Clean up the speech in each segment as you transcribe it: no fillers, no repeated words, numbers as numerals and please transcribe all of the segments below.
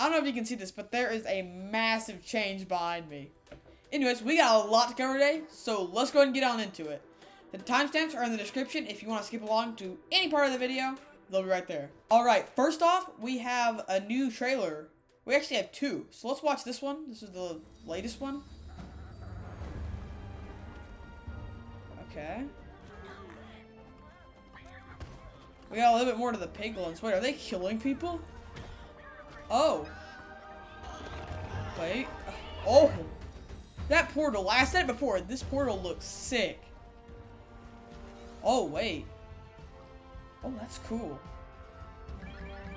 I don't know if you can see this, but there is a massive change behind me. Anyways, we got a lot to cover today, so let's go ahead and get on into it. The timestamps are in the description if you want to skip along to any part of the video. They'll be right there. Alright, first off, we have a new trailer. We actually have two, so let's watch this one. This is the latest one. Okay. We got a little bit more to the piglins. Wait, are they killing people? Oh. Wait. Oh. That portal. I said it before. This portal looks sick. Oh, wait. Oh, that's cool.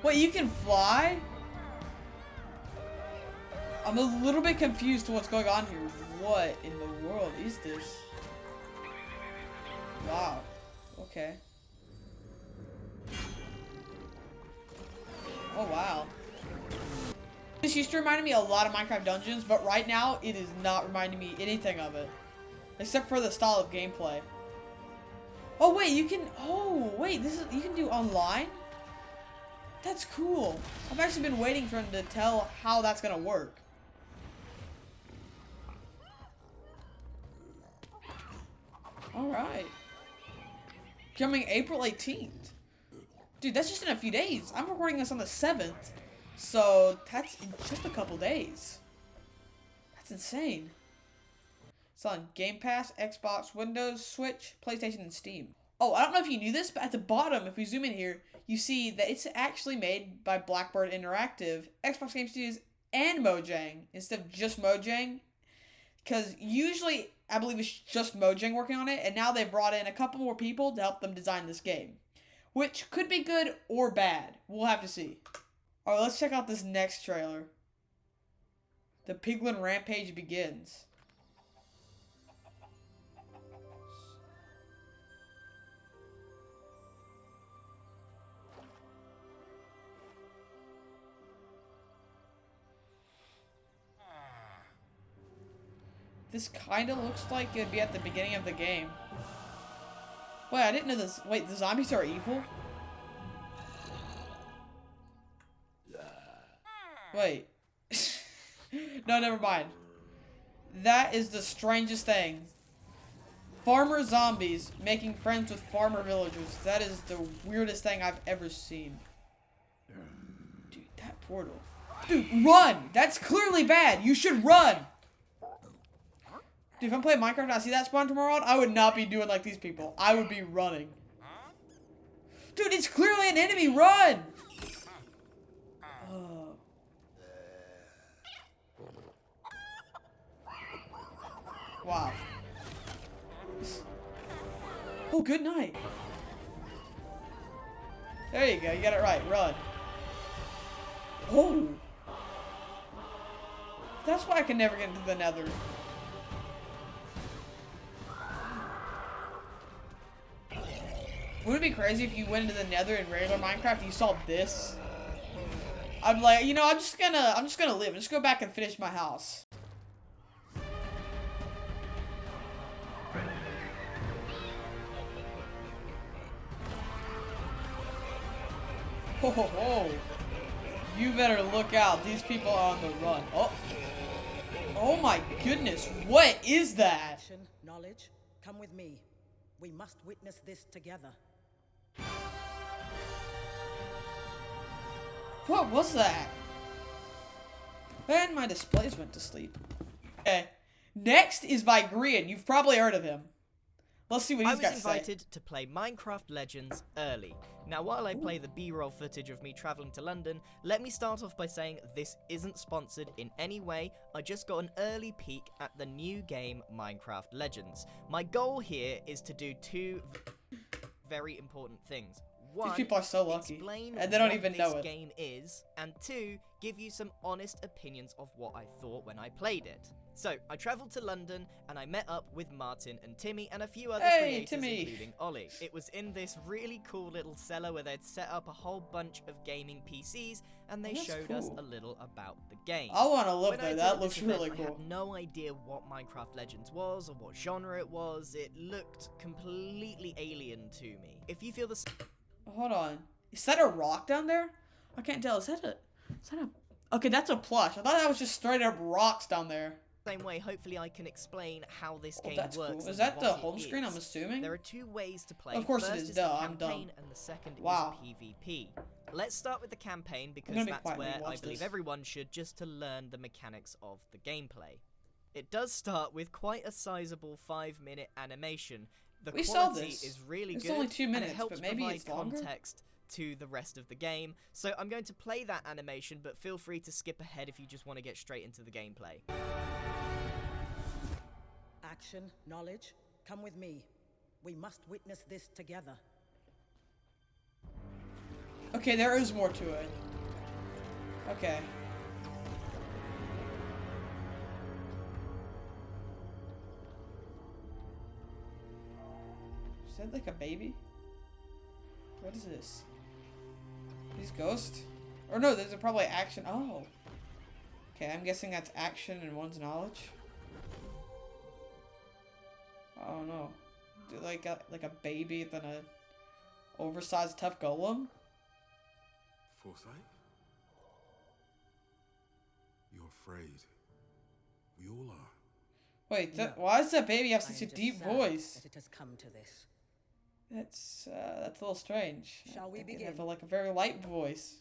Wait, you can fly? I'm a little bit confused to what's going on here. What in the world is this? Wow. Okay. Oh, wow. This used to remind me a lot of Minecraft Dungeons, but right now, it is not reminding me anything of it. Except for the style of gameplay. Oh, wait, you can... Oh, wait, this is... You can do online? That's cool. I've actually been waiting for him to tell how that's gonna work. Alright. Coming April 18th. Dude, that's just in a few days. I'm recording this on the 7th. So, that's in just a couple days. That's insane. It's on Game Pass, Xbox, Windows, Switch, PlayStation, and Steam. Oh, I don't know if you knew this, but at the bottom, if we zoom in here, you see that it's actually made by Blackbird Interactive, Xbox Game Studios, and Mojang, instead of just Mojang. Because usually, I believe it's just Mojang working on it, and now they brought in a couple more people to help them design this game. Which could be good or bad. We'll have to see. Alright, let's check out this next trailer. The Piglin Rampage begins. This kinda looks like it'd be at the beginning of the game. Wait, I didn't know this. Wait, the zombies are evil? Wait. No, never mind. That is the strangest thing. Farmer zombies making friends with farmer villagers. That is the weirdest thing I've ever seen. Dude, that portal. Dude, run! That's clearly bad. You should run! Dude, if I'm playing Minecraft and I see that spawn tomorrow on, I would not be doing like these people. I would be running. Dude, it's clearly an enemy. Run! Oh. Wow. Oh, good night. There you go. You got it right. Run. Oh. That's why I can never get into the nether. Wouldn't it be crazy if you went into the nether in regular Minecraft and you saw this? I'd be like, you know, I'm just gonna live. Just go back and finish my house. Ho ho ho. You better look out. These people are on the run. Oh. Oh my goodness. What is that? Knowledge, come with me. We must witness this together. What was that? And my displays went to sleep. Okay. Next is by Grian. You've probably heard of him. Let's see what he's got to say. I was invited to play Minecraft Legends early. Now, while I play the B-roll footage of me traveling to London, let me start off by saying this isn't sponsored in any way. I just got an early peek at the new game Minecraft Legends. My goal here is to do two very important things. One, these people are so lucky, explain and they don't what even this know it. game is, and two, give you some honest opinions of what I thought when I played it. So, I travelled to London, and I met up with Martin and Timmy and a few other creators, including Ollie. It was in this really cool little cellar where they'd set up a whole bunch of gaming PCs, and they showed us a little about the game. I want to live there. That looks really cool. I had no idea what Minecraft Legends was, or what genre it was. It looked completely alien to me. If you feel the... Hold on. Is that a rock down there? I can't tell. Is that Okay, that's a plush. I thought that was just straight up rocks down there. Same way, hopefully I can explain how this game That's works. cool. Is and that the what home it screen, is. I'm assuming? There are two ways to play. Of course First it is. is Duh, the I'm dumb. campaign, and the second Wow. is PvP. Let's start with the campaign because gonna be that's quiet when where you I watch believe this. everyone should, just to learn the mechanics of the gameplay. It does start with quite a sizable 5-minute animation. The We saw quality this. is really It's good, only 2 and minutes, it helps but maybe provide it's longer? context to the rest of the game. So I'm going to play that animation, but feel free to skip ahead if you just want to get straight into the gameplay. Action, knowledge, come with me. We must witness this together. Okay, there is more to it. Okay. Is that like a baby? What is this? These ghosts? Or no, there's probably action. Oh. Okay, I'm guessing that's action and one's knowledge. Oh no. Like a baby than a oversized tough golem? Forsyth? You're afraid. We all are. Wait, No. why does that baby have I such am a just deep sad voice? that it has come to this. That's a little strange. Shall we I think it begin? have like a very light voice.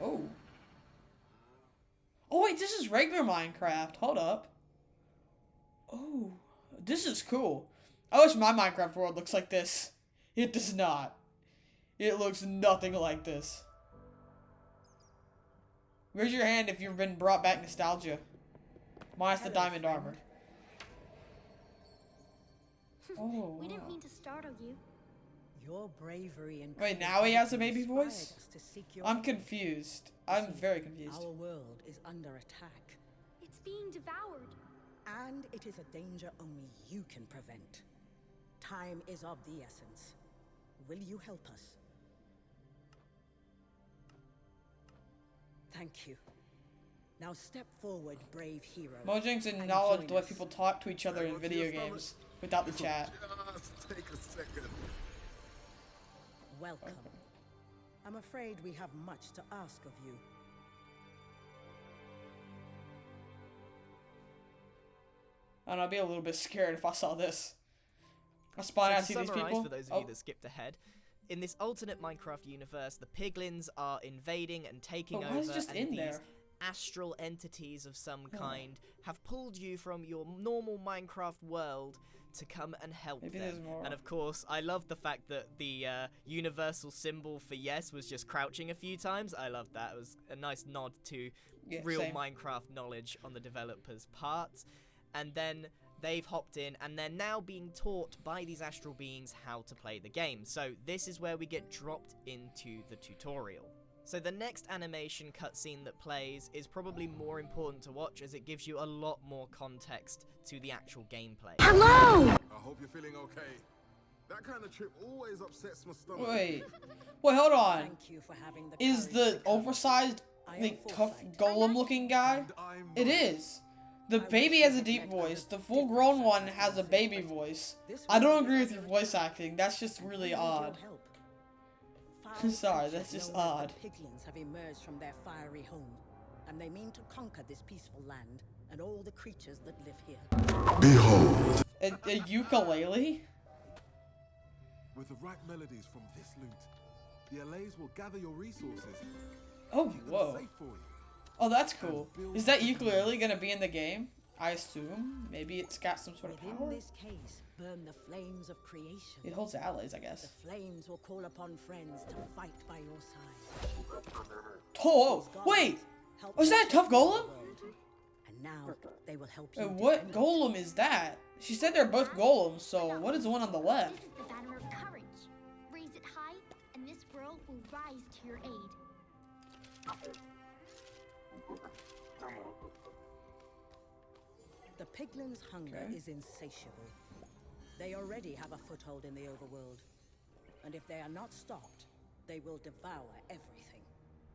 Oh. Oh wait, this is regular Minecraft. Hold up. Oh, this is cool. I wish my Minecraft world looks like this. It does not. It looks nothing like this. Raise your hand if you've been brought back nostalgia. Minus the Hello, diamond friend. armor. Oh, We didn't wow. mean to startle you. Your bravery and Wait, now he has a creativity baby inspired voice? us to seek your I'm aid. confused. I'm See, very confused. Our world is under attack, It's being devoured. and it is a danger only you can prevent. Time is of the essence. Will you help us? Thank you. Now step forward, brave hero. Mojang's in and knowledge join the way us. people talk to each other in video games without the chat. Just take a second. Welcome. I'm afraid we have much to ask of you. And I'd be a little bit scared if I saw this. I spawn out, So see to these summarise, people. for those of Oh, you that skipped ahead, in this alternate Minecraft universe, the piglins are invading and taking But why is over, it just and in these there? astral entities of some kind have pulled you from your normal Minecraft world to come and help Maybe them. there's more. And of course, I love the fact that the universal symbol for yes was just crouching a few times. I love that. It was a nice nod to yeah, real same. Minecraft knowledge on the developers' part. And then they've hopped in and they're now being taught by these astral beings how to play the game. So this is where we get dropped into the tutorial. So the next animation cutscene that plays is probably more important to watch as it gives you a lot more context to the actual gameplay. Hello! I hope you're feeling okay. That kind of trip always upsets my stomach. Wait. Wait, hold on. Thank you for having the Is courage the to come. oversized, I am like, tough Forsyth. golem looking guy? And I'm It not. is. The I wish baby you has a had deep met voice. others The with full-grown different one has a circumstances, baby but voice. this I don't world agree is with your under voice attack. acting. That's just We really need your odd. help. Foul Sorry, creatures that's just known as odd. the piglins have emerged from their fiery home, and they mean to conquer this peaceful land and all the creatures that live here. Behold. A ukulele? With the right melodies from this loot, the LAs will gather your resources. Oh, Keep them whoa. safe for you. Oh, that's cool. Is that ukulele gonna be in the game? I assume. Maybe it's got some sort of Within power? this case burn the flames of creation. It holds allies, I The guess. flames will call upon friends to fight by your side. Oh, These gods wait! help Was that a tough protect the golem? world, and now they will help you. What defend it. golem is that? She said they're both golems, so what is the one on the This left? is the banner of courage. Raise it high, and this world will rise to your aid. The piglins' hunger Okay. is insatiable. They already have a foothold in the overworld, and if they are not stopped, they will devour everything.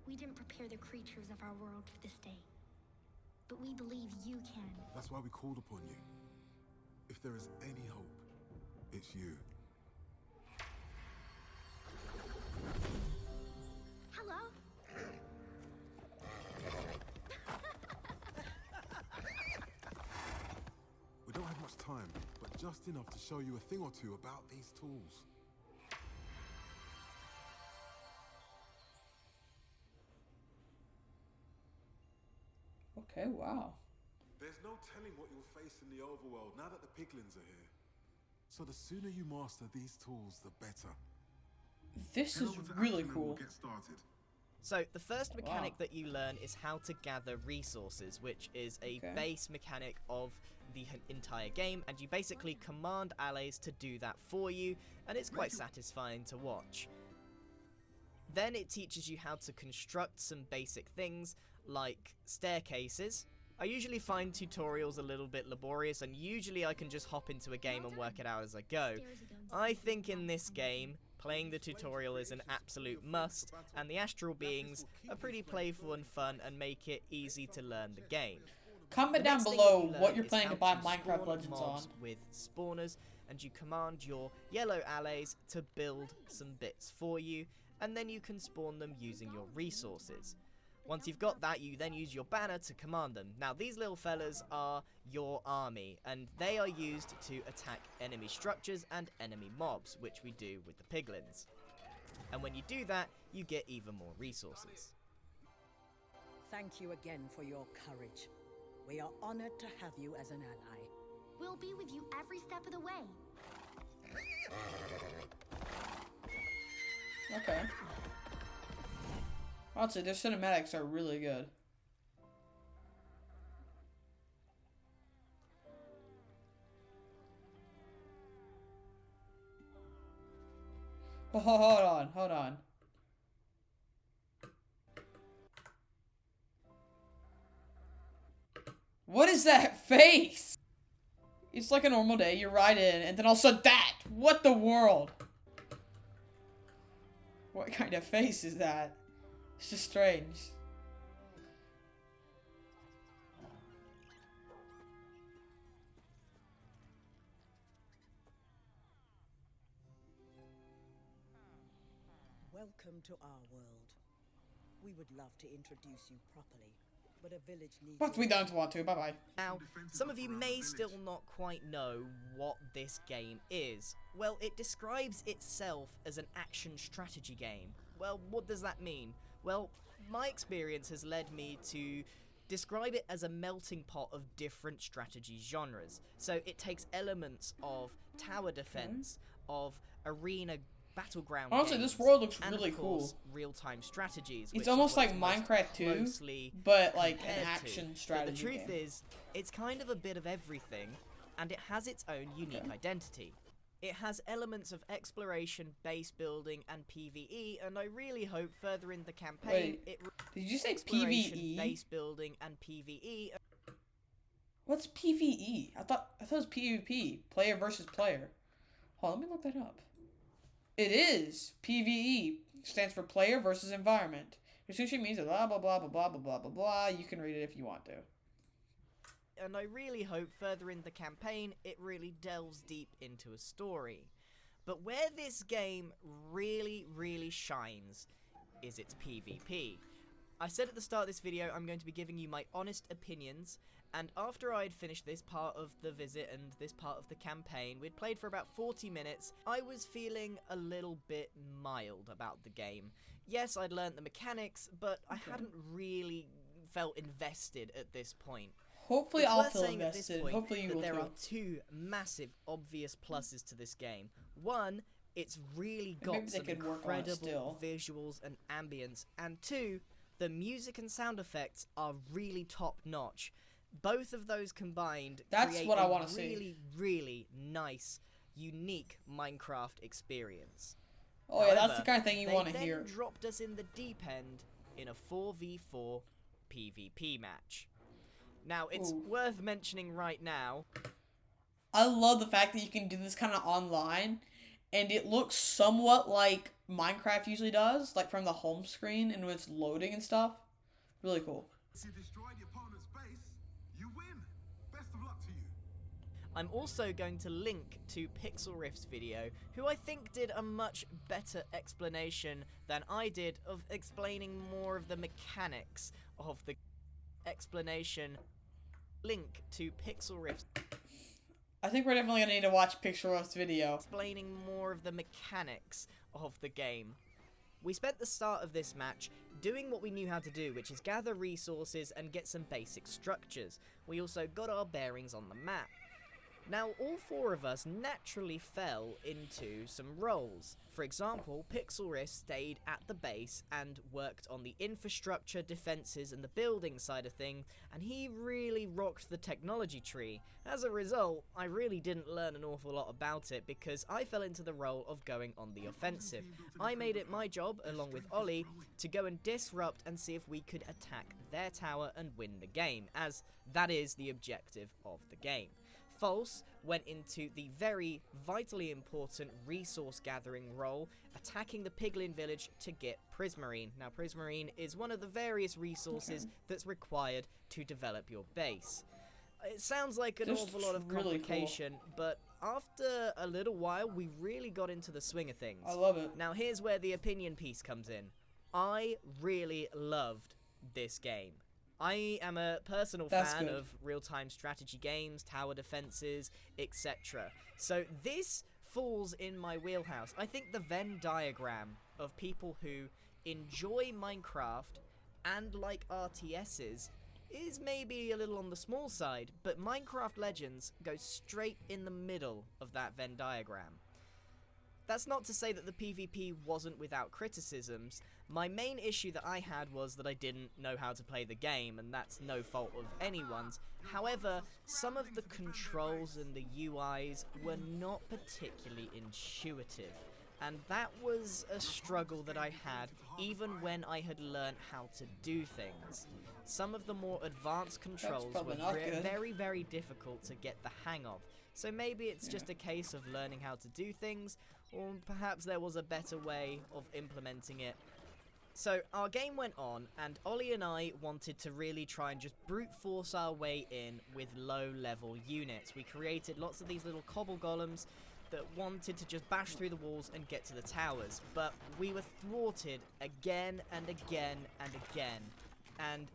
We didn't prepare the creatures of our world for this day. But we believe you can. That's why we called upon you. If there is any hope, it's you. just enough to show you a thing or two about these tools. Okay, wow. There's no telling what you'll face in the overworld now that the piglins are here. So the sooner you master these tools, the better. This Head is over to really Action and we'll cool. get started. So the first mechanic Wow. that you learn is how to gather resources, which is a Okay. base mechanic of the entire game, and you basically command allies to do that for you, and it's quite satisfying to watch. Then it teaches you how to construct some basic things, like staircases. I usually find tutorials a little bit laborious, and usually I can just hop into a game and work it out as I go. I think in this game, playing the tutorial is an absolute must, and the astral beings are pretty playful and fun and make it easy to learn the game. Comment The down next thing below that you what learn you're is planning how to buy to Minecraft spawn Legends on. mobs with spawners, and you command your yellow allies to build some bits for you, and then you can spawn them using your resources. Once you've got that, you then use your banner to command them. Now, these little fellas are your army, and they are used to attack enemy structures and enemy mobs, which we do with the piglins. And when you do that, you get even more resources. Thank you again for your courage. We are honored to have you as an ally. We'll be with you every step of the way. Okay. Honestly, their cinematics are really good. Oh, hold on. What is that face? It's like a normal day, you ride in, and then all of a sudden that! What the world? What kind of face is that? It's just strange. Welcome to our world. We would love to introduce you properly, but a village needs... But we don't want to, bye-bye. Now, some of you may still not quite know what this game is. Well, it describes itself as an action strategy game. Well, what does that mean? Well, my experience has led me to describe it as a melting pot of different strategy genres. So it takes elements of tower defense, of arena battleground Honestly, games, this world looks and really of course, cool. real-time strategies. It's which almost is what's like most Minecraft 2, closely but like an compared to. action strategy But the truth game. is, it's kind of a bit of everything, and it has its own unique identity. It has elements of exploration, base building, and PvE, and I really hope further in the campaign Wait, it did you say exploration, PvE? base building, and PvE. What's PvE? I thought it was PvP, player versus player. Hold on, let me look that up. It is PvE, stands for player versus environment. It essentially means blah blah blah blah blah blah blah blah blah. You can read it if you want to. And I really hope further in the campaign it really delves deep into a story. But where this game really shines is its PvP. I said at the start of this video I'm going to be giving you my honest opinions, and after I had finished this part of the visit and this part of the campaign, we'd played for about 40 minutes, I was feeling a little bit mild about the game. Yes, I'd learnt the mechanics, but I hadn't really felt invested at this point. Hopefully It's I'll worth feel saying at this invested. point Hopefully you that will there too. are two massive, obvious pluses to this game. One, it's really got maybe they some could work on it incredible still. visuals and ambience. And two, the music and sound effects are really top-notch. Both of those combined That's create what I a wanna see. really nice, unique Minecraft experience. Oh yeah, that's the However, kind of thing you want to They hear. then dropped us in the deep end in a 4v4 PvP match. Now, it's Ooh. worth mentioning right now. I love the fact that you can do this kind of online, and it looks somewhat like Minecraft usually does, like from the home screen and when it's loading and stuff. Really cool. If you destroy the opponent's base, you win. Best of luck to you. I'm also going to link to Pixlriffs' video, who I think did a much better explanation than I did of explaining more of the mechanics of the explanation. Link to Pixlriffs. I think we're definitely gonna need to watch Pixlriffs' video. Explaining more of the mechanics of the game. We spent the start of this match doing what we knew how to do, which is gather resources and get some basic structures. We also got our bearings on the map. Now, all four of us naturally fell into some roles. For example, Pixlriffs stayed at the base and worked on the infrastructure, defenses, and the building side of thing, and he really rocked the technology tree. As a result, I really didn't learn an awful lot about it because I fell into the role of going on the offensive. I made it my job, along with Ollie, to go and disrupt and see if we could attack their tower and win the game, as that is the objective of the game. False went into the very vitally important resource gathering role, attacking the Piglin village to get Prismarine. Now, Prismarine is one of the various resources that's required to develop your base. It sounds like an awful lot of complication, but after a little while, we really got into the swing of things. I love it. Now, here's where the opinion piece comes in. I really loved this game. I am a personal fan of real-time strategy games, tower defenses, etc. So this falls in my wheelhouse. I think the Venn diagram of people who enjoy Minecraft and like RTSs is maybe a little on the small side, but Minecraft Legends goes straight in the middle of that Venn diagram. That's not to say that the PvP wasn't without criticisms. My main issue that I had was that I didn't know how to play the game, and that's no fault of anyone's. However, some of the controls and the UIs were not particularly intuitive, and that was a struggle that I had even when I had learned how to do things. Some of the more advanced controls were very, very difficult to get the hang of. So maybe it's just a case of learning how to do things, or perhaps there was a better way of implementing it. So our game went on, and Ollie and I wanted to really try and just brute force our way in with low-level units. We created lots of these little cobble golems that wanted to just bash through the walls and get to the towers, but we were thwarted again and again and again, and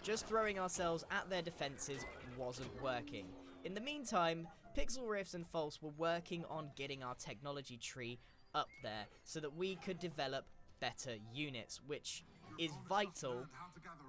just throwing ourselves at their defenses wasn't working. In the meantime, Pixlriffs and False were working on getting our technology tree up there so that we could develop better units, which is vital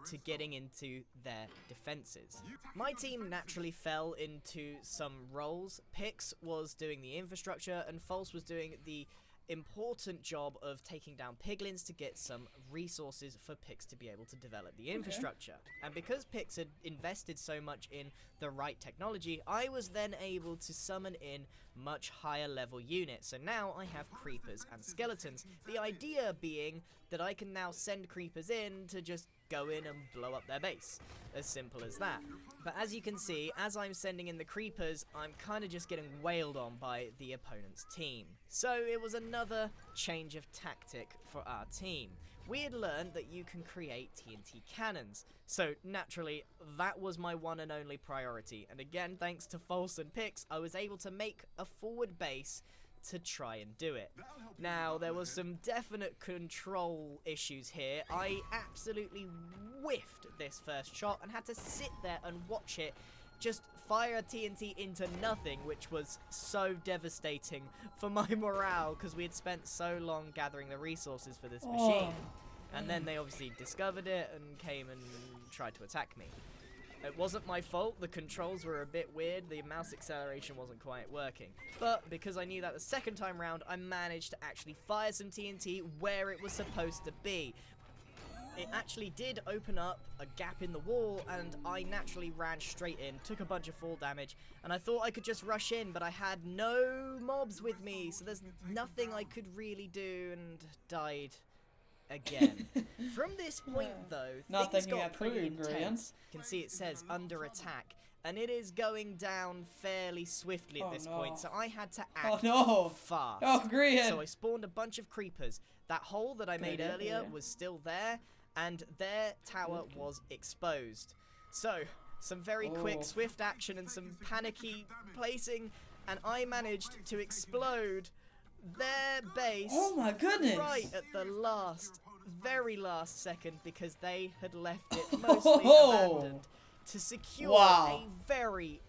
to getting into their defenses. My team naturally fell into some roles. Pix was doing the infrastructure and False was doing the important job of taking down piglins to get some resources for Pix to be able to develop the infrastructure. And because Pix had invested so much in the right technology, I was then able to summon in much higher level units. So now I have creepers and skeletons. The idea being that I can now send creepers in to just go in and blow up their base. As simple as that. But as you can see, as I'm sending in the creepers, I'm kind of just getting wailed on by the opponent's team. So it was another change of tactic for our team. We had learned that you can create TNT cannons. So naturally, that was my one and only priority. And again, thanks to False and Pix, I was able to make a forward base to try and do it. Now, there was some definite control issues here. I absolutely whiffed this first shot and had to sit there and watch it just fire TNT into nothing, which was so devastating for my morale because we had spent so long gathering the resources for this machine. And then they obviously discovered it and came and tried to attack me. It wasn't my fault, the controls were a bit weird, the mouse acceleration wasn't quite working. But because I knew that the second time round, I managed to actually fire some TNT where it was supposed to be. It actually did open up a gap in the wall, and I naturally ran straight in, took a bunch of fall damage, and I thought I could just rush in, but I had no mobs with me, so there's nothing I could really do, and died again. From this point, though, things got pretty intense. You can see it says under attack, and it is going down fairly swiftly at this point, so I had to act fast. Oh, Grian! So I spawned a bunch of creepers. That hole that I made earlier was still there, and their tower was exposed. So, some very quick, swift action and some panicky placing, and I managed to explode their base right at the very last second, because they had left it mostly abandoned to secure a very,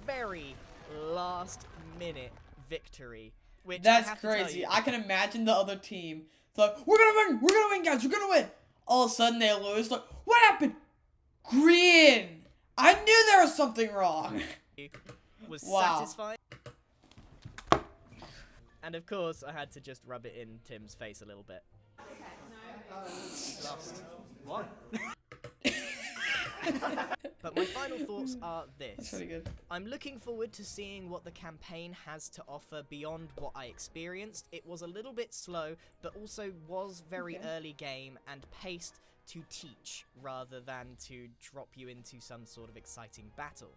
very last minute victory. Which That's I have to tell crazy. you, I can imagine the other team. It's like, we're gonna win, guys, we're gonna win. All of a sudden they lose. Like, what happened? Grian! I knew there was something wrong. was Wow. satisfying. And of course, I had to just rub it in Tim's face a little bit. Lost. What? But my final thoughts are this. That's pretty good. I'm looking forward to seeing what the campaign has to offer beyond what I experienced. It was a little bit slow, but also was very early game and paced to teach rather than to drop you into some sort of exciting battle.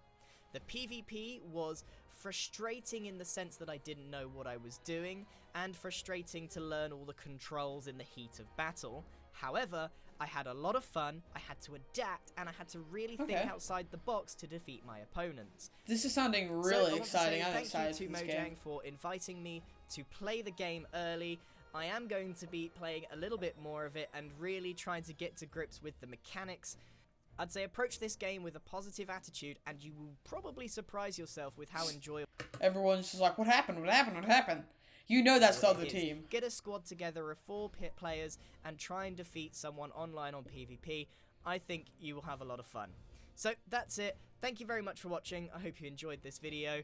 The PvP was frustrating in the sense that I didn't know what I was doing, and frustrating to learn all the controls in the heat of battle. However, I had a lot of fun, I had to adapt, and I had to really think outside the box to defeat my opponents. This is sounding So really I want exciting. to say I'm thank excited you for to this Mojang game. for inviting me to play the game early. I am going to be playing a little bit more of it and really trying to get to grips with the mechanics. I'd say approach this game with a positive attitude and you will probably surprise yourself with how enjoyable Everyone's just like, what happened? What happened? What happened? You know that's the other it is. team. Get a squad together of 4 players and try and defeat someone online on PvP. I think you will have a lot of fun. So that's it. Thank you very much for watching. I hope you enjoyed this video.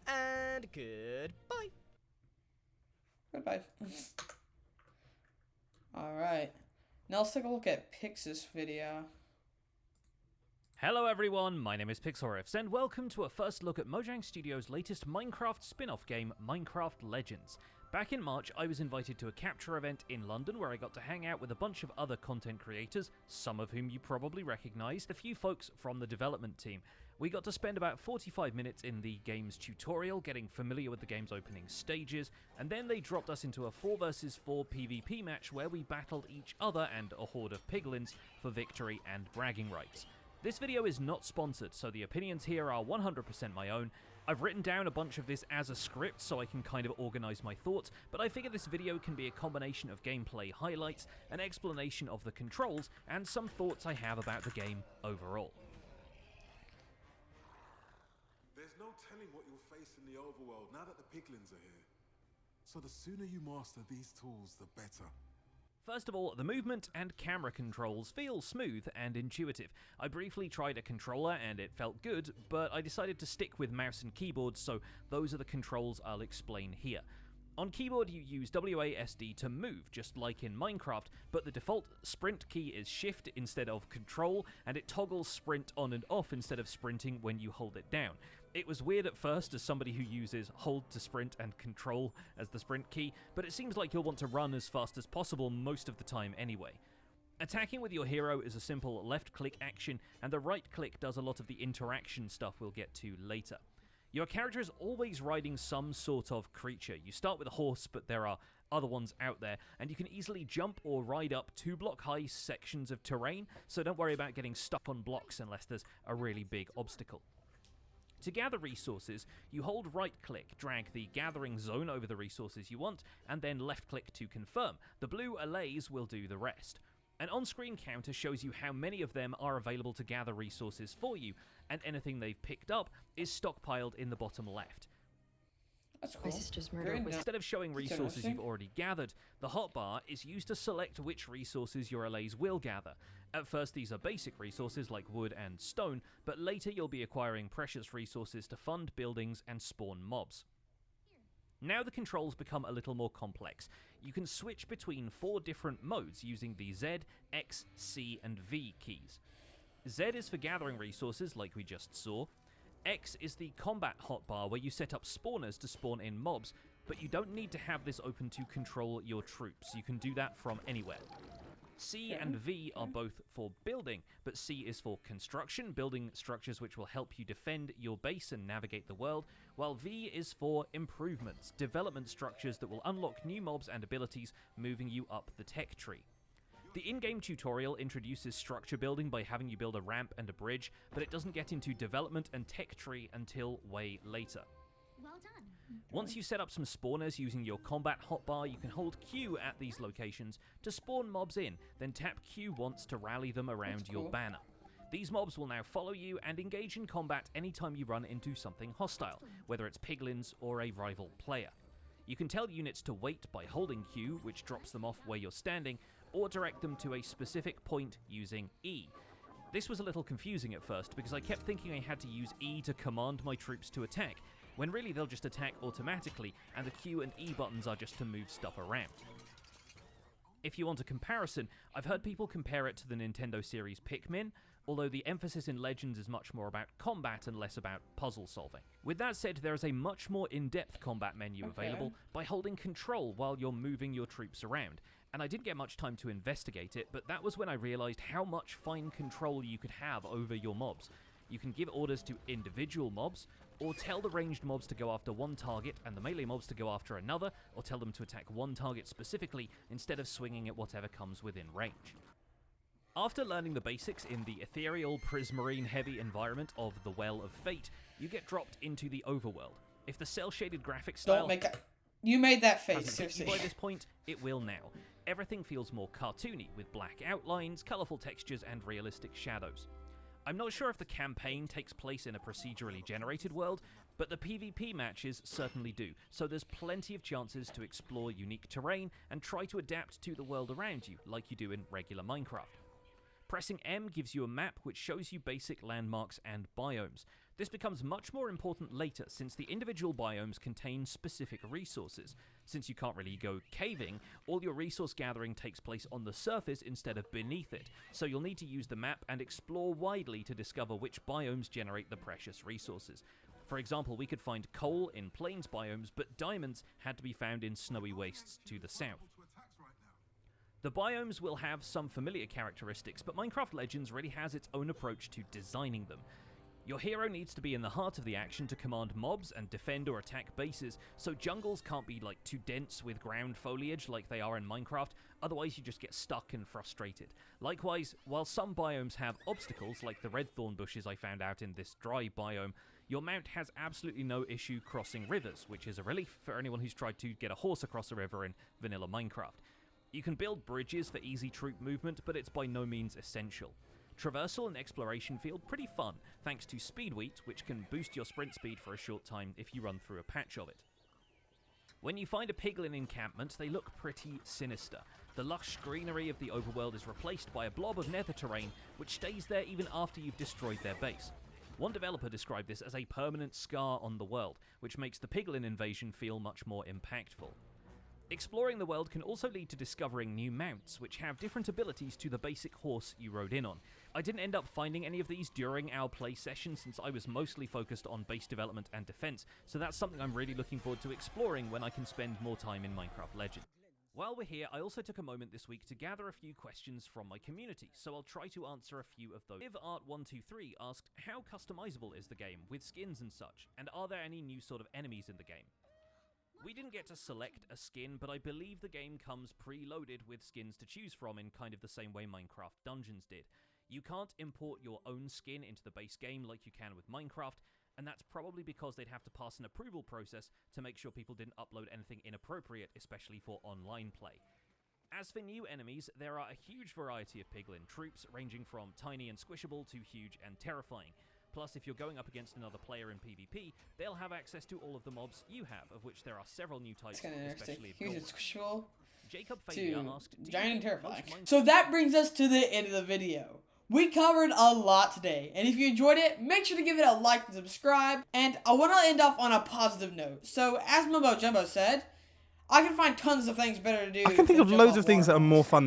And goodbye. Goodbye. Alright. Now let's take a look at Pix's video. Hello everyone, my name is Pixlriffs, and welcome to a first look at Mojang Studios' latest Minecraft spin-off game, Minecraft Legends. Back in March, I was invited to a capture event in London where I got to hang out with a bunch of other content creators, some of whom you probably recognise, a few folks from the development team. We got to spend about 45 minutes in the game's tutorial, getting familiar with the game's opening stages, and then they dropped us into a 4 vs 4 PvP match where we battled each other and a horde of piglins for victory and bragging rights. This video is not sponsored, so the opinions here are 100% my own. I've written down a bunch of this as a script so I can kind of organise my thoughts, but I figure this video can be a combination of gameplay highlights, an explanation of the controls, and some thoughts I have about the game overall. There's no telling what you'll face in the overworld now that the piglins are here. So the sooner you master these tools, the better. First of all, the movement and camera controls feel smooth and intuitive. I briefly tried a controller and it felt good, but I decided to stick with mouse and keyboard, so those are the controls I'll explain here. On keyboard you use WASD to move, just like in Minecraft, but the default sprint key is shift instead of control, and it toggles sprint on and off instead of sprinting when you hold it down. It was weird at first as somebody who uses hold to sprint and control as the sprint key, but it seems like you'll want to run as fast as possible most of the time anyway. Attacking with your hero is a simple left-click action, and the right-click does a lot of the interaction stuff we'll get to later. Your character is always riding some sort of creature. You start with a horse, but there are other ones out there, and you can easily jump or ride up 2-block-high sections of terrain, so don't worry about getting stuck on blocks unless there's a really big obstacle. To gather resources, you hold right-click, drag the gathering zone over the resources you want, and then left-click to confirm. The blue allays will do the rest. An on-screen counter shows you how many of them are available to gather resources for you, and anything they've picked up is stockpiled in the bottom left. That's cool. My sister's murder was... Instead of showing That's resources interesting. you've already gathered, the hotbar is used to select which resources your allays will gather. At first these are basic resources like wood and stone, but later you'll be acquiring precious resources to fund buildings and spawn mobs. Now the controls become a little more complex. You can switch between 4 different modes using the Z, X, C and V keys. Z is for gathering resources like we just saw. X is the combat hotbar where you set up spawners to spawn in mobs, but you don't need to have this open to control your troops. You can do that from anywhere. C and V are both for building, but C is for construction, building structures which will help you defend your base and navigate the world, while V is for improvements, development structures that will unlock new mobs and abilities, moving you up the tech tree. The in-game tutorial introduces structure building by having you build a ramp and a bridge, but it doesn't get into development and tech tree until way later. Well done. Once you set up some spawners using your combat hotbar, you can hold Q at these locations to spawn mobs in, then tap Q once to rally them around your banner. These mobs will now follow you and engage in combat anytime you run into something hostile, whether it's piglins or a rival player. You can tell units to wait by holding Q, which drops them off where you're standing, or direct them to a specific point using E. This was a little confusing at first because I kept thinking I had to use E to command my troops to attack, when really they'll just attack automatically and the Q and E buttons are just to move stuff around. If you want a comparison, I've heard people compare it to the Nintendo series Pikmin, although the emphasis in Legends is much more about combat and less about puzzle solving. With that said, there is a much more in-depth combat menu available by holding control while you're moving your troops around, and I didn't get much time to investigate it, but that was when I realized how much fine control you could have over your mobs. You can give orders to individual mobs, or tell the ranged mobs to go after one target and the melee mobs to go after another, or tell them to attack one target specifically instead of swinging at whatever comes within range. After learning the basics in the ethereal prismarine heavy environment of the Well of Fate, you get dropped into the overworld. If the cel-shaded graphic style Don't make that. You made that face, hasn't hit you seriously. by this point, it will now. Everything feels more cartoony, with black outlines, colourful textures, and realistic shadows. I'm not sure if the campaign takes place in a procedurally generated world, but the PvP matches certainly do, so there's plenty of chances to explore unique terrain and try to adapt to the world around you, like you do in regular Minecraft. Pressing M gives you a map which shows you basic landmarks and biomes. This becomes much more important later, since the individual biomes contain specific resources. Since you can't really go caving, all your resource gathering takes place on the surface instead of beneath it, so you'll need to use the map and explore widely to discover which biomes generate the precious resources. For example, we could find coal in plains biomes, but diamonds had to be found in snowy wastes to the south. The biomes will have some familiar characteristics, but Minecraft Legends really has its own approach to designing them. Your hero needs to be in the heart of the action to command mobs and defend or attack bases, so jungles can't be too dense with ground foliage like they are in Minecraft, otherwise you just get stuck and frustrated. Likewise, while some biomes have obstacles like the red thorn bushes I found out in this dry biome, your mount has absolutely no issue crossing rivers, which is a relief for anyone who's tried to get a horse across a river in vanilla Minecraft. You can build bridges for easy troop movement, but it's by no means essential. Traversal and exploration feel pretty fun, thanks to Speed Wheat, which can boost your sprint speed for a short time if you run through a patch of it. When you find a piglin encampment, they look pretty sinister. The lush greenery of the overworld is replaced by a blob of nether terrain, which stays there even after you've destroyed their base. One developer described this as a permanent scar on the world, which makes the piglin invasion feel much more impactful. Exploring the world can also lead to discovering new mounts, which have different abilities to the basic horse you rode in on. I didn't end up finding any of these during our play session since I was mostly focused on base development and defense, so that's something I'm really looking forward to exploring when I can spend more time in Minecraft Legends. While we're here, I also took a moment this week to gather a few questions from my community, so I'll try to answer a few of those. LiveArt123 asked, how customizable is the game, with skins and such, and are there any new sort of enemies in the game? We didn't get to select a skin, but I believe the game comes preloaded with skins to choose from in kind of the same way Minecraft Dungeons did. You can't import your own skin into the base game like you can with Minecraft, and that's probably because they'd have to pass an approval process to make sure people didn't upload anything inappropriate, especially for online play. As for new enemies, there are a huge variety of piglin troops, ranging from tiny and squishable to huge and terrifying. Plus, if you're going up against another player in PvP, they'll have access to all of the mobs you have, of which there are several new types, especially of Huge and gold. squishable Jacob Fabian asked, giant and terrifying. So that brings us to the end of the video. We covered a lot today, and if you enjoyed it, make sure to give it a like and subscribe. And I want to end off on a positive note. So, as Mumbo Jumbo said, I can find tons of things better to do. I can think of loads of things that are more fun